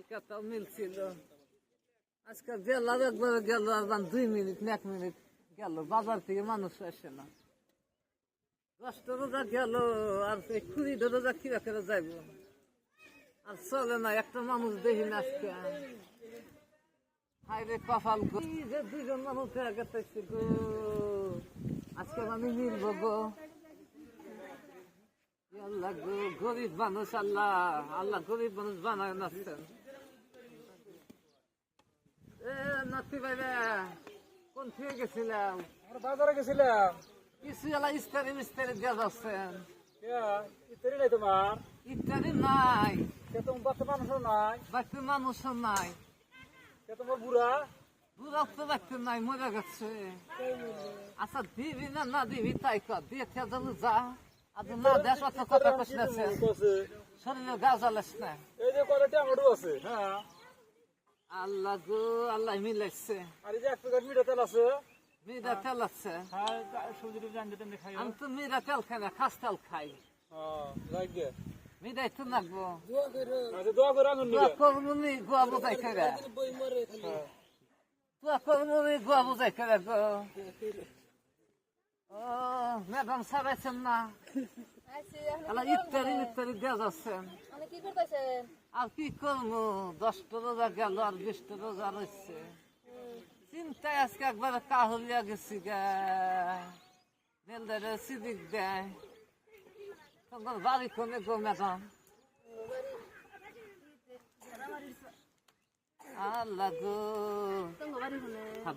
কালকে তো মিলছিল, আজকে গেল একবার গেল, আর 2 মিনিট না 1 মিনিট গেল, বাজার থেকে মানুষ আসে না। 10টা রোজা গেল, আর 20টা রোজা কি করে যাইব, আর চলে না, একটা মানুষ দেখি না আজকে। হাই রে কপাল গো, যে 2জন মানুষ গেছে গো, আজকে আমি মিলব গো। আল্লাহ গো, গরিব মানুষ, আল্লাহ আল্লাহ গরিব মানুষ বানায় নাচছেন। এ নাতি ভাইরা কোন থেকে গেছিলাম? বাজারে গেছিলাম। কিছু এলা ইস্তারি মিস্তারি দেওয়া যাচ্ছেন। ইত্যাদি নাই তোমার, ইত্যাদি নাই, তোমার বাচ্চা মানুষও নাই, বাড়িতে মানুষও নাই, তোমার বুড়া বুড়া তো বাড়িতে নাই, মরে গেছে। আচ্ছা দিবি না না দিবি তাই কর, দিয়ে যেন যা, আর না দেশ অত কথা কষলেছে, শরীরে গা জ্বালাস না। এই যে কয়টা টমেটো আছে, হ্যাঁ আল্লাহ গো, আল্লাহ মিলাইছে। আর এই যে 1 প্যাকেট মিঠা তেল আছে, মিরা তেল আছে, সবজি টবজি আনতে টানতে খাই। আমি তো মিরা তেল খাই না, খাস তেল খাই। লাগে মিরাই তো নাকবো, দোয়া করে আনুন দোয়া করবনি গোয়া বোঝাই করে, দোয়া করবনি গোয়া বোঝাই করে গো। ও ম্যাডাম সারাইছেন না, ইত্যাদি ইত্যাদি দেওয়া যাচ্ছেন। কি করতেছেন? আর কি করবো, 10টা রোজা গেল, আর 20টা রোজা রয়েছে। চিন্তায় আজকে একবার কাহলিয়া গেছি গা, মেলদারে সিদিক দেয়। তোমার বাড়ি কোনে গো ম্যাডাম? আল্লাহ গো,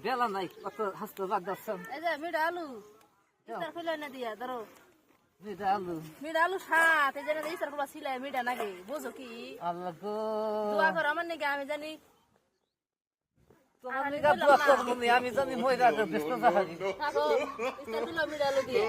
বেলা নাই, কত হাসতে বাদ যাচ্ছেন। এই যে মিঠা আলু, ইস্তার খুলে না দিয়া ধরো। মিঠা আলু, মিঠা আলু সাত, এই জন্য ইস্তার খুলা ছিলাই মিঠা নাকি, বুঝো কি? আল্লাহ গো, দোয়া করো আমার নাকি, আমি জানি তোমার নিগা দোয়া করবো, আমি জানি মহিলা ব্যস্ত থাকি। থাকো, ইস্তার খুলা মিঠা আলু দিয়ে।